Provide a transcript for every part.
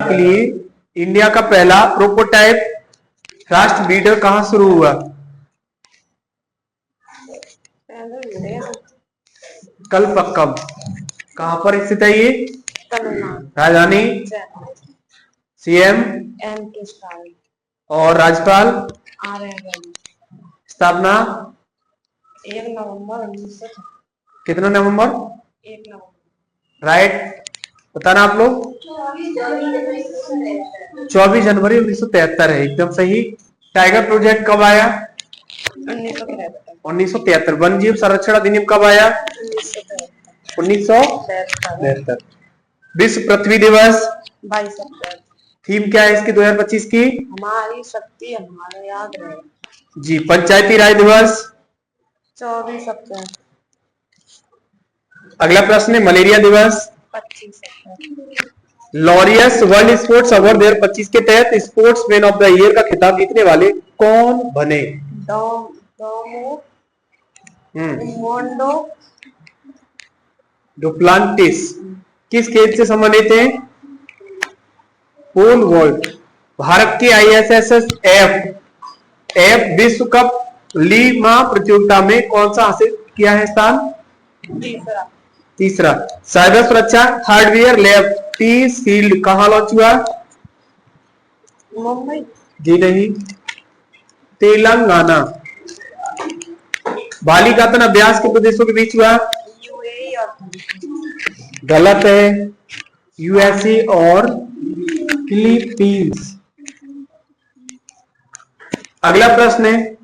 के लिए इंडिया का पहला प्रोटोटाइप फास्ट बीटर कहां शुरू हुआ? कल्पक्कम कहां पर स्थित है ये? राजधानी? सीएम? और राज्यपाल? स्थापना? 1 नवंबर 1906। कितना नवंबर? 1 नवंबर। राइट, बताना आप लोग। 24 जनवरी 1973 है, एकदम सही। टाइगर प्रोजेक्ट कब आया? 1973। वन जीव संरक्षण अधिनियम कब आया? 1973। विश्व पृथ्वी दिवस 22 अप्रैल। थीम क्या है इसकी 2025 की? हमारी शक्ति हमारे याद रहे। जी। पंचायती राज दिवस 24 अप्रैल। अगला प्रश्न है मलेरिया दिवस 25 अप्रैल। लॉरियस वर्ल्ड स्पोर्ट्स अवार्ड 2025 के तहत sports man of the year का खिताब जीतने वाले कौन बने? मोंडो डुप्लांटिस किस खेल से संबंधित है? पोल वॉल्ट। भारत की आईएसएस एफ विश्व कप लीमा प्रतियोगिता में कौन सा हासिल किया है स्थान? तीसरा। साइबर सुरक्षा हार्डवेयर लैब टी शील्ड कहां लॉन्च हुआ? मुंबई। जी नहीं, तेलंगाना। बाली घातन अभ्यास के प्रदेशों के बीच हुआ? यूएई और गलत है, यूएसए और फिलीपींस। अगला प्रश्न है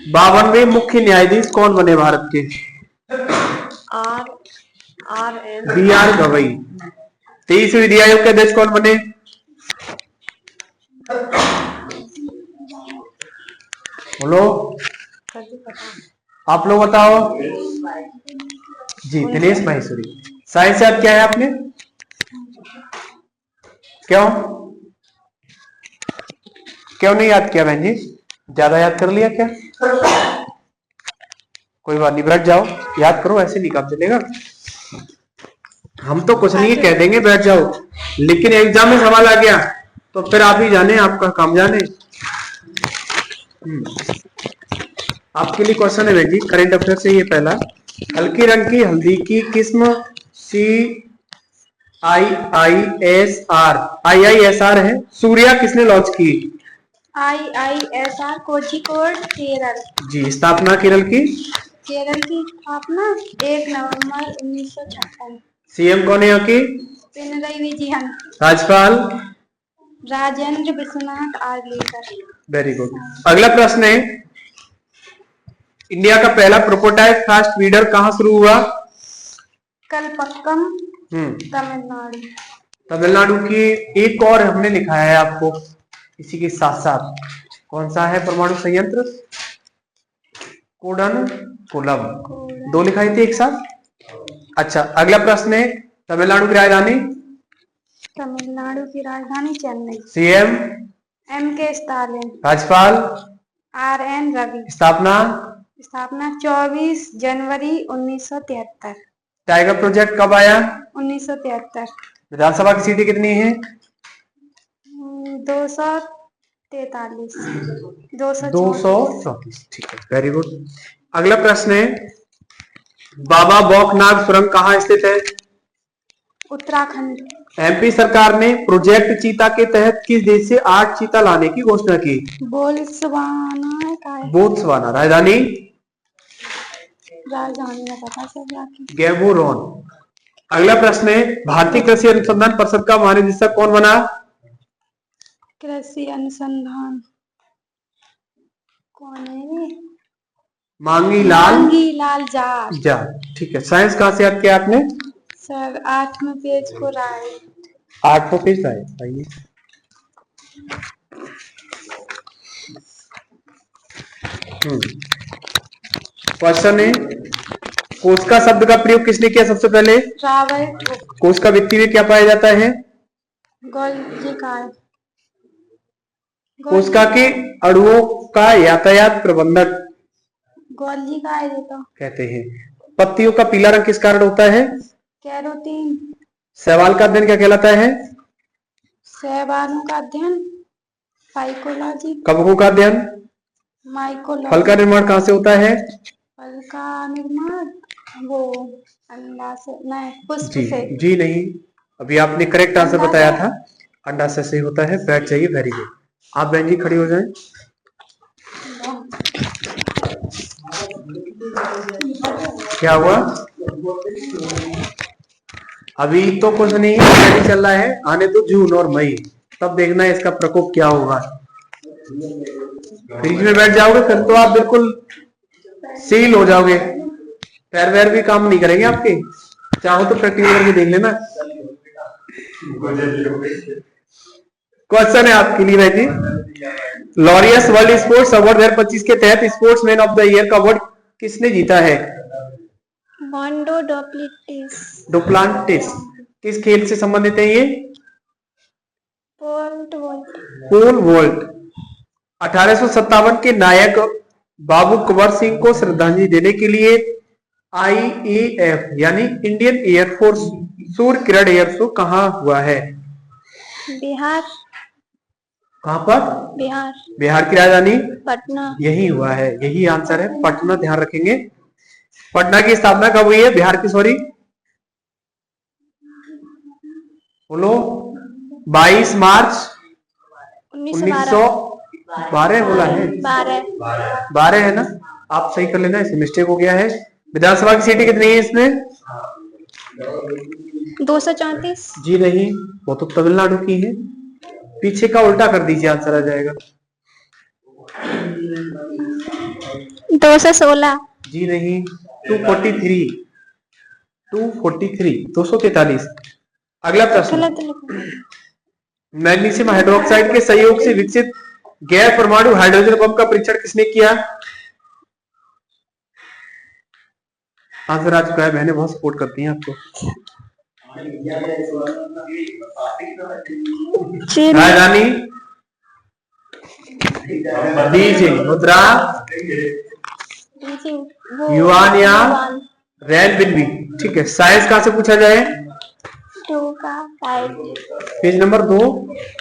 बावनवे मुख्य न्यायाधीश कौन बने भारत के? B are Gavai. 23 विधि आयोग के अध्यक्ष कौन बने? बोलो, आप लोग बताओ। जी, दिनेश माहेश्वरी। साइंस याद क्या है आपने? क्यों नहीं याद किया बहन जी? ज्यादा याद कर लिया क्या? कोई बात नहीं, बैठ जाओ, याद करो, ऐसे नहीं काम चलेगा। हम तो कुछ नहीं कह देंगे बैठ जाओ, लेकिन एग्जाम में सवाल आ गया तो फिर आप ही जाने, आपका काम जाने। आपके लिए क्वेश्चन है बहन जी, करंट अफेयर से ये पहला। हल्के रंग की हल्दी की किस्म IISR है। सूर्या किसने लॉन्च की? IISR कोझिकोड केरल। जी। स्थापना केरल की? केरल की स्थापना 1 नवंबर 1956। सीएम कौन है यहाँ की? पिनरई विजयन। राज्यपाल? राजेंद्र विश्वनाथ आर्लेकर। Very good. अगला प्रश्न है इंडिया का पहला प्रोटोटाइप फास्ट फीडर कहां शुरू हुआ? कलपक्कम तमिलनाडु। तमिलनाडु की। एक और हमने लिखा है आपको इसी के साथ साथ, कौन सा है परमाणु संयंत्र? कोडन कोलम। दो लिखाई थी एक साथ। अच्छा, अगला प्रश्न है तमिलनाडु की राजधानी? तमिलनाडु की राजधानी चेन्नई। सीएम? MK Stalin. राज्यपाल? RN रवि। स्थापना? 24 जनवरी 1973। टाइगर प्रोजेक्ट कब आया? 1973। विधानसभा की सीटें कितनी है? 243। 234। ठीक है, वेरी गुड। अगला प्रश्न है बाबा बौखनाग सुरंग कहाँ स्थित है? उत्तराखंड। एमपी सरकार ने प्रोजेक्ट चीता के तहत किस देश से 8 चीता लाने की घोषणा की? बोत्सवाना। राजधानी? राजधानी पता सब। गैबोरोन। अगला प्रश्न है भारतीय कृषि अनुसंधान परिषद का महानिदेशक कौन बना? कृषि अनुसंधान कौन है? मांगी लाल जा। ठीक है। साइंस कहाँ से याद किया आपने? सर 8वें पेज को राइट। 8वें पेज राइट। आइए, क्वेश्चन है कोशिका शब्द का प्रयोग किसने किया सबसे पहले? कोशिका व्यक्ति में क्या पाया जाता है? कोशिका के अणुओं का यातायात प्रबंधक गोल्जी का कहते हैं। पत्तियों का पीला रंग किस कारण होता है? कैरोटीन। शैवाल का अध्ययन क्या कहलाता है? शैवालों का अध्ययन फाइकोलॉजी। कवकों का अध्ययन? माइकोलॉजी। फल का निर्माण कहाँ से होता है? फल का निर्माण वो अंडा से नहीं, पुष्प जी से। जी नहीं, अभी आपने करेक्ट आंसर अंडा बताया से। था, अंडा से होता है। बैठ जाइए, वेरी गुड। आप बहन जी खड़ी हो जाएं। क्या हुआ? अभी तो कुछ नहीं चल रहा है, आने तो जून और मई, तब देखना है इसका प्रकोप क्या होगा। फ्रिज में बैठ जाओगे फिर तो आप बिल्कुल सील हो जाओगे, पैर वैर भी काम नहीं करेंगे आपके। चाहो तो प्रैक्टिस करके देख लेना। क्वेश्चन है आपके लिए भाई जी, लॉरियस वर्ल्ड स्पोर्ट्स अवार्ड 2025 के तहत स्पोर्ट्समैन ऑफ द ईयर का अवार्ड किसने जीता है? Mondo Duplantis. डुप्लांटिस किस खेल से संबंधित है ये? Pole vault. 1857 के नायक बाबू कुंवर सिंह को श्रद्धांजलि देने के लिए IAF यानी Indian air force Surya Kiran air show कहाँ हुआ है? बिहार। कहाँ पर? बिहार। बिहार की राजधानी पटना। यही हुआ है, यही आंसर है, पटना। ध्यान रखेंगे। पटना की स्थापना कब हुई है बिहार की? सॉरी बोलो। 22 मार्च 1912 बोला है। 12 है ना, आप सही कर लेना, इसे मिस्टेक हो गया है। विधानसभा की सीटें कितनी है इसमें? 234। जी नहीं, वो तो तमिलनाडु की है। पीछे का उल्टा कर दीजिए, आंसर आ जाएगा। 216। जी नहीं, 243। 243। अगला प्रश्न, मैग्नीशियम हाइड्रोक्साइड के सहयोग से विकसित गैर परमाणु हाइड्रोजन बम का परीक्षण किसने किया? आंसर आ चुका है, बहनें बहुत सपोर्ट करती हैं आपको। राजधानी बीजिंग। मुद्रा युआन या रेनबिन्बी। ठीक है। साइंस कहां से पूछा जाए? 2 का right. Page number 2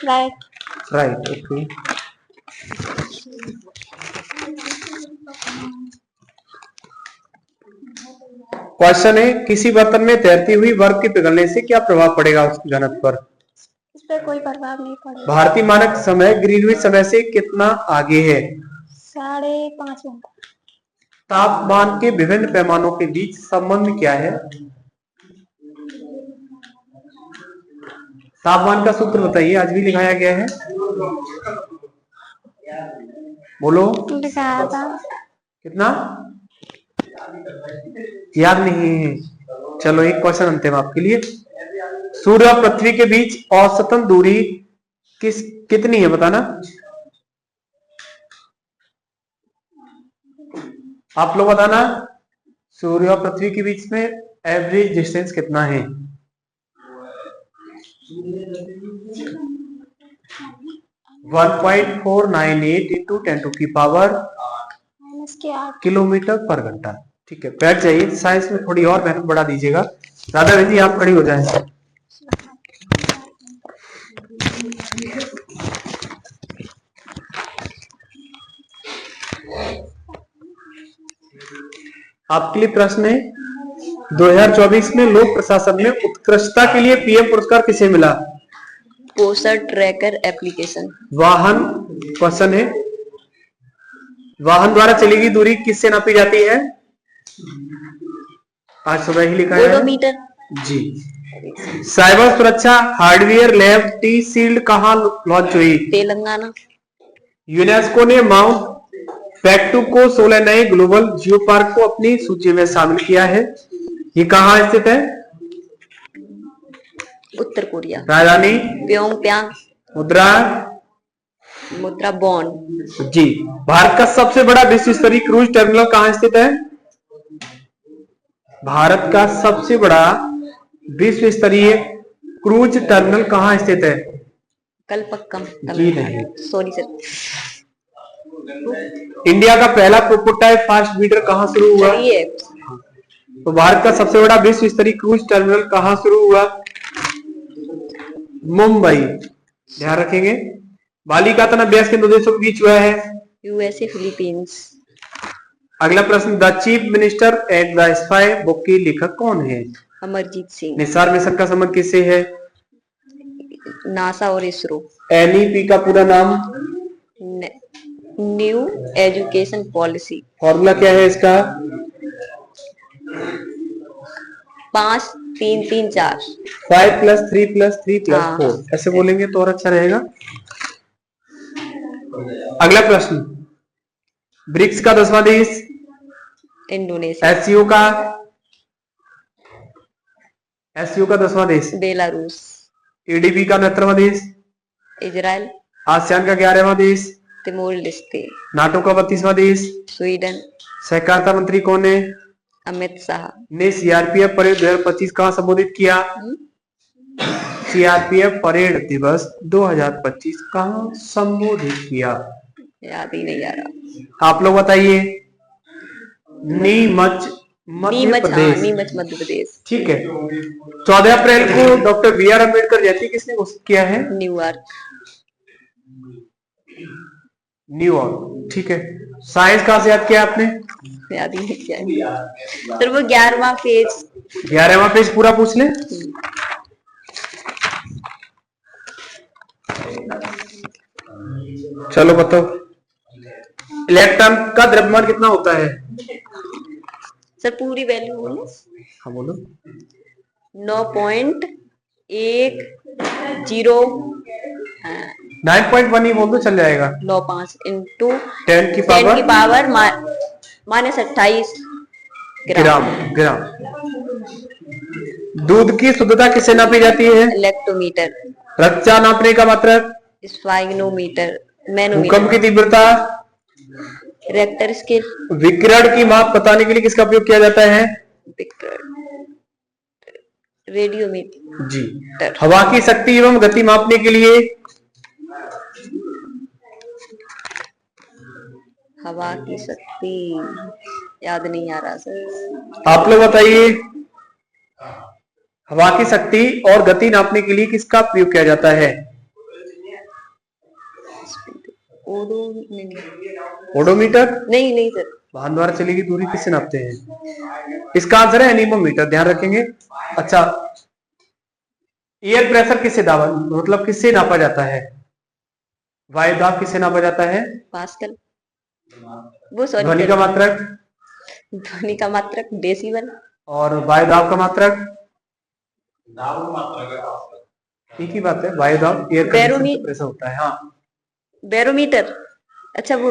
right. Okay. Question है, किसी बर्तन में तैरती हुई बर्फ के पिघलने से क्या प्रभाव पड़ेगा उसकी घनत्व पर? इस पर कोई प्रभाव नहीं पड़ेगा। भारतीय मानक समय ग्रीनविच समय से कितना आगे है? 5.5 घंटा। तापमान के विभिन्न पैमानों के बीच संबंध क्या है? तापमान का सूत्र बताइए, आज भी लिखाया गया है, बोलो। लिखाया था। कितना याद नहीं है? चलो एक क्वेश्चन अंतिम आपके लिए, सूर्य और पृथ्वी के बीच औसतन दूरी कितनी है बताना? आप लोग बताना, सूर्य और पृथ्वी के बीच में एवरेज डिस्टेंस कितना है? 1.498 इंटू 10⁻⁸ किलोमीटर पर घंटा। ठीक है, बैठ जाइए। साइंस में थोड़ी और मेहनत बढ़ा दीजिएगा। राधा बहन जी आप खड़ी हो जाएं। आपके लिए प्रश्न है, 2024 में लोक प्रशासन में उत्कृष्टता के लिए पीएम पुरस्कार किसे मिला? Poster tracker application. वाहन क्वेश्चन है, वाहन द्वारा चली गई दूरी किससे नापी जाती है? आज सुबह ही लिखा है ओडोमीटर। जी। साइबर सुरक्षा हार्डवेयर लैब टी सील्ड कहाँ लॉन्च हुई? तेलंगाना। यूनेस्को ने माउंट फैक्टू को 16 नए ग्लोबल जियो पार्क को अपनी सूची में शामिल किया है। ये कहाँ स्थित है? उत्तर कोरिया। राजधानी प्योंगयांग। मुद्रा बॉन्ड। जी। भारत का सबसे बड़ा विश्व स्तरीय क्रूज टर्मिनल कहाँ स्थित है? भारत का सबसे बड़ा विश्व स्तरीय क्रूज टर्मिनल कहाँ स्थित है? कलपक्कम। जी नहीं, सॉरी सर। इंडिया का पहला प्रोटोटाइप फास्ट मीटर कहाँ शुरू हुआ? तो भारत का सबसे बड़ा विश्व स्तरीय क्रूज टर्मिनल कहाँ शुरू हुआ? मुंबई। ध्यान रखेंगे। बाली का तन अभ्यास किन दो देशों के बीच हुआ है? USA Philippines. अगला प्रश्न, the chief minister at the spy book की लेखक कौन है? अमरजीत सिंह। निसार मिशन का संबंध किससे है? नासा और इसरो। एनईपी का पूरा नाम? New education policy. फॉर्मूला क्या है इसका? 5 3 3 4। 5 + 3 + 3 + हाँ। 4 ऐसे बोलेंगे तो और अच्छा रहेगा। अगला प्रश्न, ब्रिक्स का 10वां देश? इंडोनेशिया। एससीओ का 10वां देश? बेलारूस। एडीबी का 69वां देश? इजराइल। आसियान का 11वां देश? Timor Leste. नाटो का 32वां देश? स्वीडन। सहकारिता मंत्री कौन है? अमित शाह। ने सीआरपीएफ परेड 2025 कहां संबोधित किया? सीआरपीएफ परेड दिवस 2025 कहां संबोधित किया? याद ही नहीं आ रहा। आप लोग बताइए। नीमच मध्य प्रदेश। नीमच मध्य प्रदेश। ठीक है। 14 अप्रैल को डॉक्टर बी.आर. अम्बेडकर जयंती किसने घोषित किया है? न्यूयॉर्क। ठीक है। साइंस कहां से याद किया आपने? याद ही नहीं किया। फिर वो 11वां पेज। 11वां पेज पूरा पूछ ले। चलो बताओ, इलेक्ट्रॉन का द्रव्यमान कितना होता है? सर पूरी वैल्यू बोलो। हाँ बोलो। 9.10। 9.1 ही बोल दो चल जाएगा। 95 इंटू 10 की पावर -28 ग्राम। दूध की शुद्धता किससे नापी जाती है? इलेक्ट्रोमीटर। रक्तचाप नापने का मात्रक? स्फैग्नोमीटर। भूकंप की तीव्रता? Richter scale. विकिरण की माप बताने के लिए किसका उपयोग किया जाता है? रेडियोमीटर। जी। हवा की शक्ति एवं गति मापने के लिए? हवा की शक्ति याद नहीं आ रहा सर। आप लोग बताइए। हवा की शक्ति और गति नापने के लिए किसका प्रयोग किया जाता है? ओडोमीटर? नहीं सर। वाहन द्वारा चली गई दूरी किससे नापते हैं? इसका आंसर है एनीमोमीटर। ध्यान रखेंगे। अच्छा, एयर प्रेशर किससे मतलब किससे नापा जाता है? वायु दाब किससे नापा जाता है? पास्कल। वो सॉरी। ध्वनि का मात्रक? ध्वनि का मात्रक डेसिबल। और वायु दाब का मात्रक? एक ही बात है। वायु दाब एयर प्रेशर होता है। हाँ, बैरोमीटर। अच्छा वो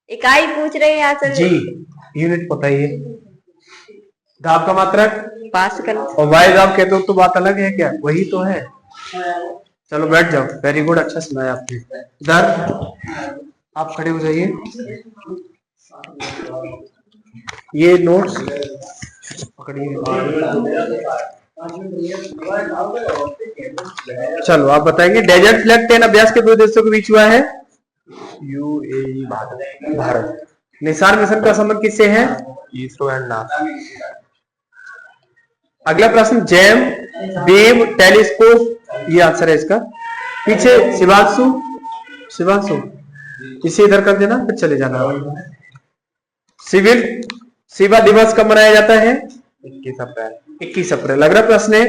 इकाई पूछ रहे हैं सर जी। यूनिट बताइए। दाब का मात्रक? पास्कल। और वायु दाब कहते हो तो बात अलग है क्या? वही तो है। चलो बैठ जाओ। वेरी गुड, अच्छा सुनाया आपने। इधर आप खड़े हो जाइए। ये नोट्स पकड़िए। चलो आप बताएंगे। डेजर्ट फ्लैग 10 अभ्यास के दो देशों के बीच हुआ है? यूएई भारत। निसार मिशन का संबंध किससे है? ISRO and NASA. अगला प्रश्न, जेम वेव टेलीस्कोप, ये आंसर है इसका। पीछे शिवांशु इसे इधर कर देना, फिर चले जाना। सिविल सेवा दिवस कब मनाया जाता है? 21 अप्रैल। अगला प्रश्न है,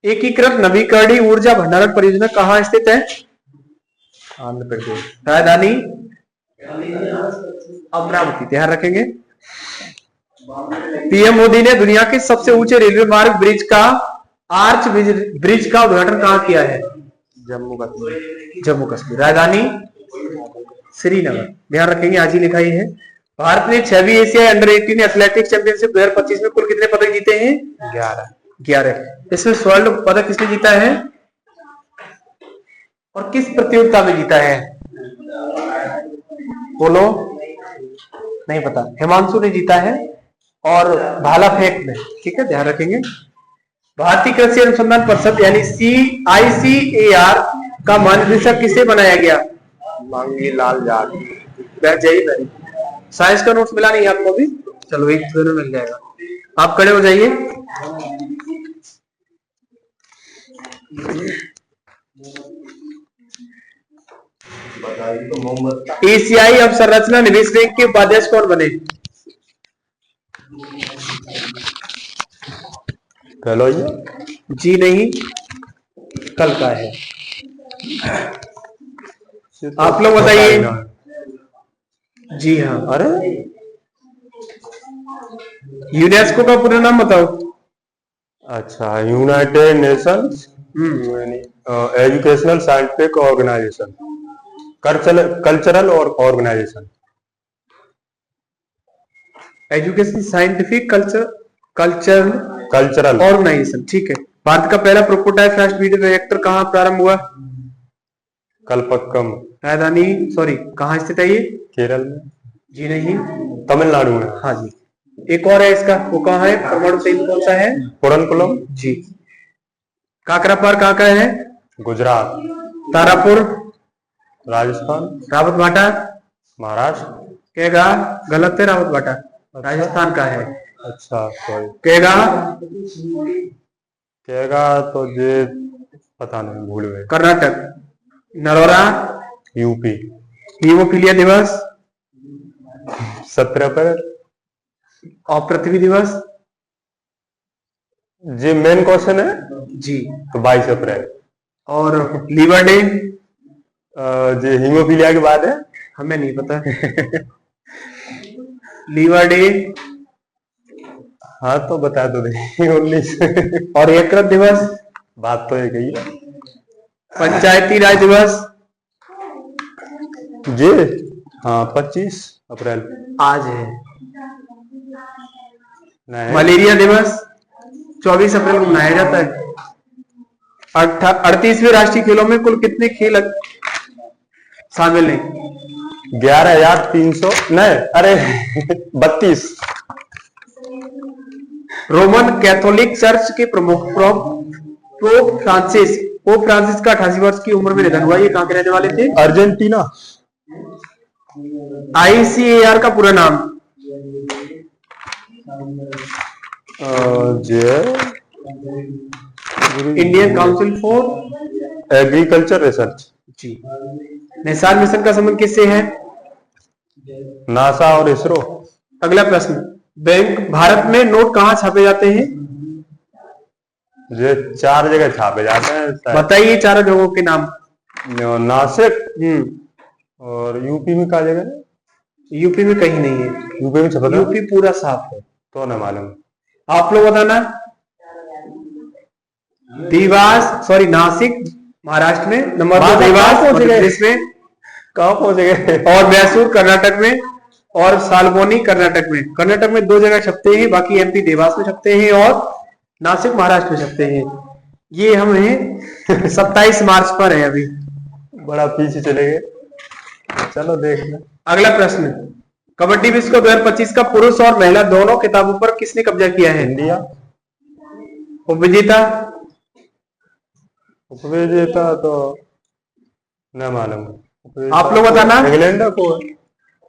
एकीकृत नवीकरणीय ऊर्जा भंडारण परियोजना कहाँ स्थित है? आंध्र प्रदेश। राजधानी? अमरावती। ध्यान रखेंगे। पीएम मोदी ने दुनिया के सबसे ऊंचे रेलवे मार्ग ब्रिज का उद्घाटन कहाँ किया है? जम्मू कश्मीर। राजधानी? श्रीनगर। ध्यान रखेंगे, आज ही लिखाई है। भारत ने 6वीं एशिया अंडर 18 एथलेटिक्स चैंपियनशिप 2025 में कुल कितने पदक जीते हैं? 11। इसमें स्वर्ण पदक किसने जीता है और किस प्रतियोगिता में जीता है? बोलो। नहीं पता। हिमांशु ने जीता है और भाला फेंक में। ठीक है, ध्यान रखेंगे। भारतीय कृषि अनुसंधान परिषद यानी ICAR का महानिदेशक किसे बनाया गया? मांगीलाल जाट। साइंस का नोट्स मिला नहीं आपको भी? चलो एक मिल जाएगा। आप खड़े हो जाइए। एशियाई अवसंरचना निवेश बैंक के उपाध्यक्ष कौन बने? हेलो जी नहीं, कल का है। आप लोग बताइए। जी हाँ। अरे यूनेस्को का पूरा नाम बताओ। अच्छा, United Nations educational scientific organisation, cultural और organisation. Education scientific cultural organisation, ठीक है। भारत का पहला प्रोटोटाइप फास्ट ब्रीडर रिएक्टर कहाँ प्रारंभ हुआ? कलपक्कम। राजधानी कहाँ स्थित है ये? केरल में। जी नहीं, तमिलनाडु में। हाँ जी। एक और है इसका, वो कहाँ है? परमाणु संयंत्र कौन सा है? पुरनकुलम। जी। काकरापार कहाँ का है? गुजरात। तारापुर राजस्थान। रावत भाटा महाराष्ट्र। केगा गलत है, रावत भाटा राजस्थान का है। अच्छा सॉरी। केगा तो ये पता नहीं, भूल गए। कर्नाटक। नरोरा यूपी। हीमोफीलिया दिवस 17 अप्रैल। और पृथ्वी दिवस? जी मेन क्वेश्चन है जी, तो 22 अप्रैल। और लीवर डे? जी हीमोफीलिया के बाद है, हमें नहीं पता। Liver day? हाँ तो बता दो 19। और यकृत दिवस? बात तो एक ही है। पंचायती राज दिवस? जी हाँ 25 अप्रैल आज है। नहीं। मलेरिया दिवस 24 अप्रैल को मनाया जाता है। 38वें राष्ट्रीय खेलों में कुल कितने खेल शामिल हैं? 11,300 नहीं, अरे 32। रोमन कैथोलिक चर्च के प्रमुख पोप फ्रांसिस का 88 वर्ष की उम्र में निधन हुआ। ये कहाँ के रहने वाले थे? अर्जेंटीना। ICAR का पूरा नाम? Indian council for agriculture research. जी। निसार मिशन का संबंध किससे है? नासा और इसरो। अगला प्रश्न, भारत में नोट कहाँ छापे जाते हैं? ये 4 जगह छापे जाते हैं। बताइए चारों जगहों के नाम। नासिक और यूपी में कहा जगह है? यूपी में कहीं नहीं है। यूपी में छपा? यूपी पूरा साफ है। तो न मालूम। आप लोग बताना। नासिक महाराष्ट्र में, नंबर 2 देवास मध्य प्रदेश में, कहाँ पहुंच गए? और मैसूर कर्नाटक में, और सालबोनी कर्नाटक में। कर्नाटक में 2 जगह छपते हैं, बाकी MP देवास में छपते हैं और नासिक महाराष्ट्र में छपते हैं। ये हमें 27 मार्च पर है अभी। बड़ा पीछे चले गए। चलो देख लें। अगला प्रश्न, कबड्डी विश्व कप 2025 का पुरुष और महिला दोनों खिताबों पर किसने कब्जा किया है? इंडिया। उपविजेता तो न मालूम। आप लोग बताना। इंग्लैंड को?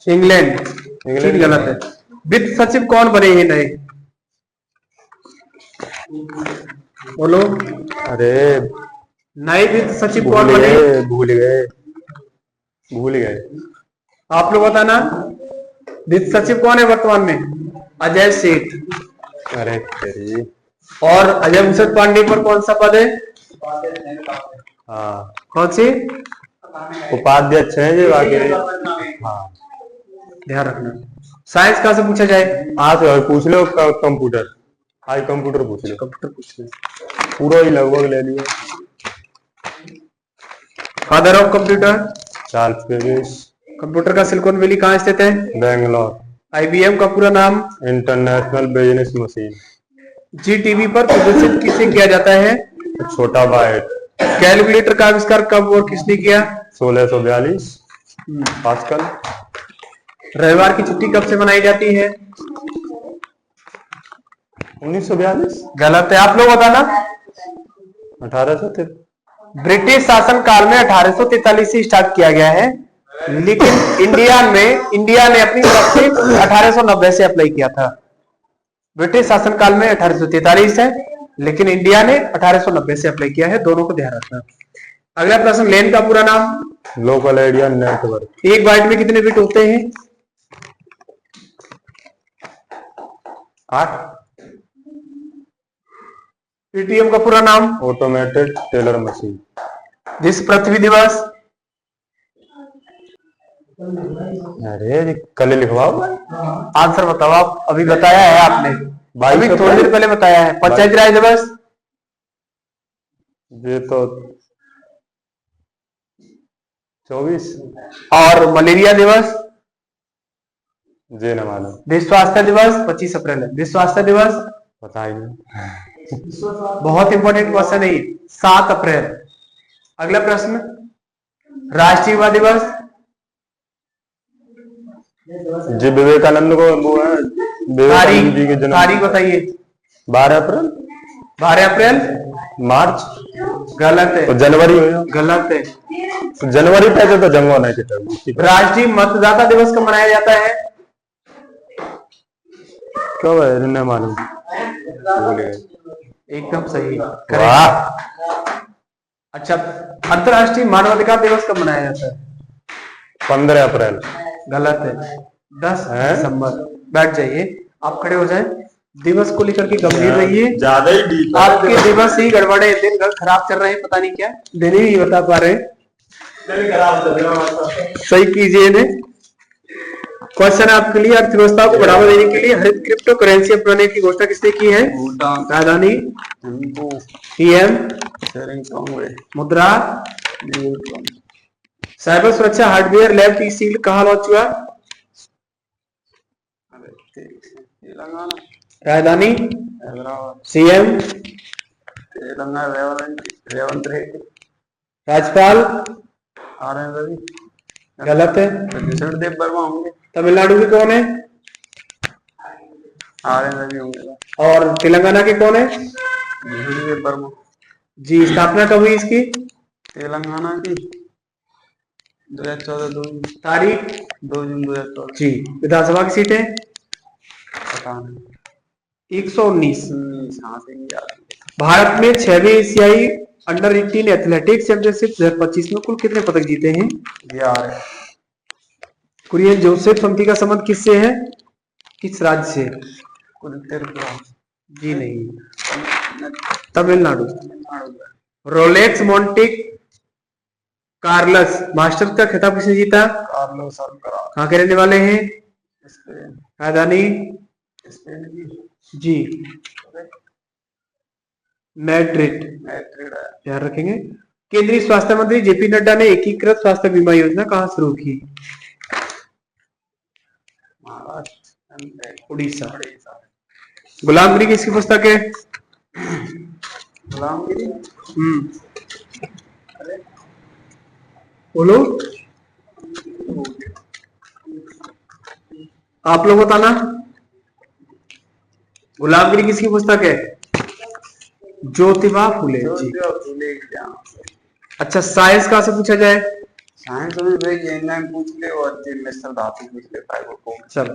इंग्लैंड गलत है। वित्त सचिव कौन बने हैं नए? बोलो। अरे नए वित्त सचिव कौन बने? भूल गए। आप लोग बताना। वित्त सचिव कौन है वर्तमान में? अजय सेठ। अरे तेरी। और अजय भूषण पांडे पर कौन सा पद है? हाँ कौन सी? उपाध्यक्ष है ये बाकी। हाँ ध्यान रखना। साइंस कहाँ से पूछा जाए? आज पूछ लो। कंप्यूटर। आज कंप्यूटर पूछ लो। कंप्यूटर पूछ लो। पूरा ही लगभग ले लिया। Father of computer? Charles Babbage. Computer का सिलिकॉन वैली कहाँ स्थित है? बेंगलोर। IBM का पूरा नाम? International business machine. GTV पर प्रदर्शित किसे किया जाता है? छोटा बाइट। कैलकुलेटर का आविष्कार कब और किसने किया? 1642 पास्कल। रविवार की छुट्टी कब से मनाई जाती है? 1942। गलत है। आप लोग बताना। 1800। ब्रिटिश शासन काल में 1843 से स्टार्ट किया गया है, लेकिन इंडिया ने अपनी तरफ से 1890 से अप्लाई किया था। ब्रिटिश शासनकाल में 1843 है, लेकिन इंडिया ने 1890 से अप्लाई किया है, दोनों को ध्यान रखना। अगला प्रश्न, लेन का पूरा नाम? Local area network. एक बाइट में कितने बिट होते हैं? 8। पीटीएम का पूरा नाम? Automated teller machine. विश्व पृथ्वी दिवस? अरे कल लिखवाओ। आंसर बताओ आप, अभी बताया है आपने, अभी 22 थोड़ी देर पहले बताया है। पंचायती राज दिवस? ये तो 24। और मलेरिया दिवस? जे न मालूम। विश्व स्वास्थ्य दिवस 25 अप्रैल है। विश्व स्वास्थ्य दिवस पता ही नहीं। बहुत इंपॉर्टेंट क्वेश्चन है, 7 अप्रैल। अगला प्रश्न, राष्ट्रीय युवा दिवस? जी विवेकानंद को वो है, विवेकानंद जी के जन्म। तारीख बताइए। 12 अप्रैल। 12 अप्रैल? मार्च? गलत है। तो जनवरी हो, गलत है। तो जनवरी पैसे तो जंगवा नहीं किया। राष्ट्रीय मतदाता दिवस कब मनाया जाता है? कब है नहीं मालूम। एकदम सही। वाह। अच्छा, अंतर्राष्ट्रीय मानवाधिकार दिवस कब मनाया जाता है? 15 अप्रैल। गलत है, 10 दिसंबर। बैठ जाइए, आप खड़े हो जाएं। दिवस को लेकर के गंभीर रहिए, ज्यादा ही डीप। आपके दिवस ही गड़बड़े, दिन खराब चल रहे हैं, पता नहीं क्या दिन ही नहीं बता पा रहे। सही कीजिए इन्हें। क्वेश्चन आपके लिए, अर्थव्यवस्था को बढ़ावा देने के लिए हरित क्रिप्टो करेंसी अपनाने की घोषणा किसने की है? राजधानी? पीएम? मुद्रा? साइबर सुरक्षा हार्डवेयर लैब की सील कहाँ लॉन्च हुआ? राजधानी? सीएम? रेवंत रेड्डी। राज्यपाल? आर.एन. रवि। गलत है। देव वर्मा होंगे। तमिलनाडु के कौन है? आर.एन. रवि होंगे। और तेलंगाना के कौन है? देव वर्मा जी। स्थापना कब हुई इसकी? तेलंगाना की 2014 जून। तारीख? 2 जून 2014। जी। विधानसभा की सीटें? पता नहीं। 119। हाँ, सही याद है। भारत में 6वीं एशियाई अंडर 18 एथलेटिक्स चैंपियनशिप 2025 में कुल कितने पदक जीते हैं? 11। कुरियन जोसेफ समिति का संबंध किससे है? किस राज्य से? त्रिपुरा। जी नहीं, Tamil Nadu. Rolex Monte Carlo Masters का खिताब किसने जीता? Carlos Alcaraz. कहाँ के रहने वाले हैं? स्पेन। राजधानी? स्पेन की। जी, मैड्रिड। मैड्रिड है। ध्यान रखेंगे। केंद्रीय स्वास्थ्य मंत्री जेपी नड्डा ने एकीकृत स्वास्थ्य बीमा योजना कहाँ शुरू की? महाराष्ट्र। उड़ीसा। गुलामगिरी किसकी पुस्तक है? गुलामगिरी। बोलो, आप लोग बताना। गुलामगिरी किसकी पुस्तक है? ज्योतिबा फुले जी। अच्छा, साइंस कहाँ से पूछा जाए? साइंस में भाई एंजाइम पूछ ले और मिश्र धातु पूछ ले, फाइबर। चलो,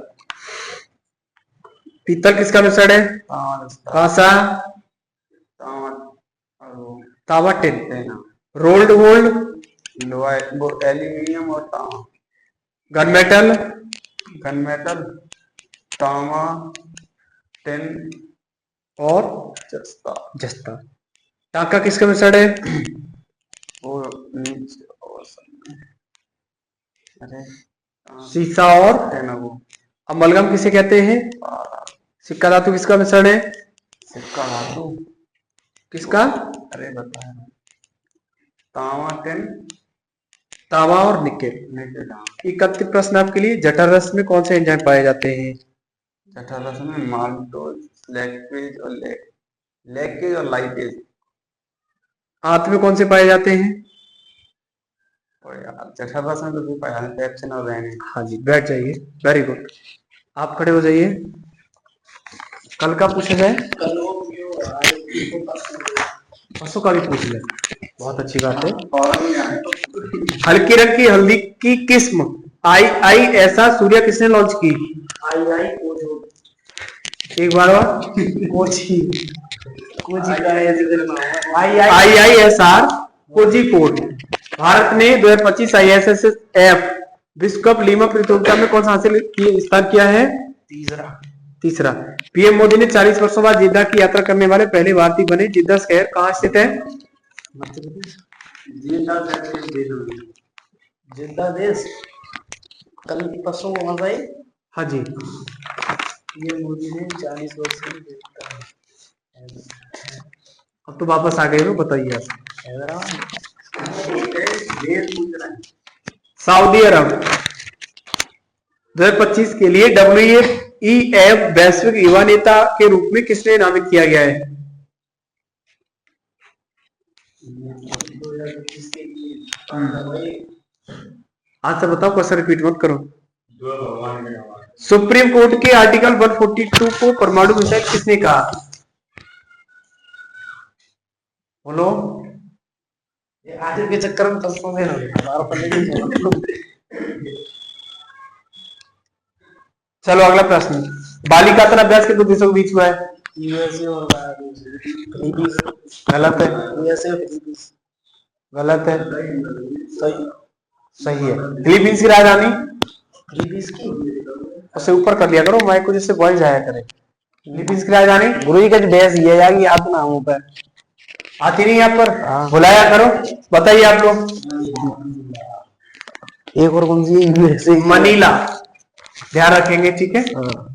पीतल किसका मिश्रण है? कांसा? तांबा टिन। Rolled gold? एल्यूमिनियम और तांबा। Gun metal? गन मेटल, तांबा, टिन और जस्ता। जस्ता। टाका किसका मिश्रण है? और नीचे और अरे सीसा और टेनगो। अमलगम किसे कहते हैं? सिक्का धातु किसका मिश्रण है? सिक्का धातु किसका? अरे बताया। तांबा, टिन, तांबा और निकेल। 31 प्रश्न आपके लिए। जठर रस में कौन से एंजाइम पाए जाते हैं? जठर रस में माल्टोज, लैक्टेज और लाइपेज। आंत में कौन से पाए जाते हैं? और यार जठर रस में तो भी पाया है, पेप्सिन और रेनिन। हाँ जी, बैठ जाइए। वेरी गुड, आप खड़े हो जाइए। कल का पूछा जाए? परसों का भी पूछ ले, बहुत अच्छी बात है। हल्के रंग की हल्दी की किस्म IISR सूर्या किसने लॉन्च की? एक बार और कोची कोची का ऐसे करना होगा IISR कोझिकोड। भारत ने 2025 ISSF विश्व कप लीमा प्रतियोगिता में कौन सा स्थान किया है? तीसरा। पीएम मोदी ने 40 वर्षों बाद जिद्दा की यात्रा करने वाले पहले भारतीय बने। जिद्दा शहर कहाँ स्थित है? जिद्दा देश कल परसों को भाई। हाँ जी। ये मोदी ने 40 वर्ष अब तो वापस आ गए हो, बताइए आप। सऊदी अरब। 2025 के लिए WEF वैश्विक युवा नेता के रूप में किसने नामित किया गया है? आंसर बताओ, क्वेश्चन रिपीट मत करो। सुप्रीम कोर्ट के आर्टिकल 142 को परमाणु मिसाइल किसने कहा? बोलो। ये आखिर के चक्कर में फंसता है हमारा पल्ले नहीं। चलो अगला प्रश्न। बाली का तन अभ्यास कितने देशों के बीच में है? यूएसए और फिलीपींस। गलत है। यूएसए और फिलीपींस। गलत है। सही सही है। फिलीपींस की राजधानी? फिलीपींस की उसे ऊपर कर लिया करो माइक को, जिससे वॉइस आया करे। फिलीपींस की राजधानी? गुरु जी का बेस ये यार कि याद ना हो पे आती नहीं यहाँ पर, बुलाया करो। बताइए आप लोग। एक और कौन सी? USA Manila. ध्यान रखेंगे, ठीक है। हाँ।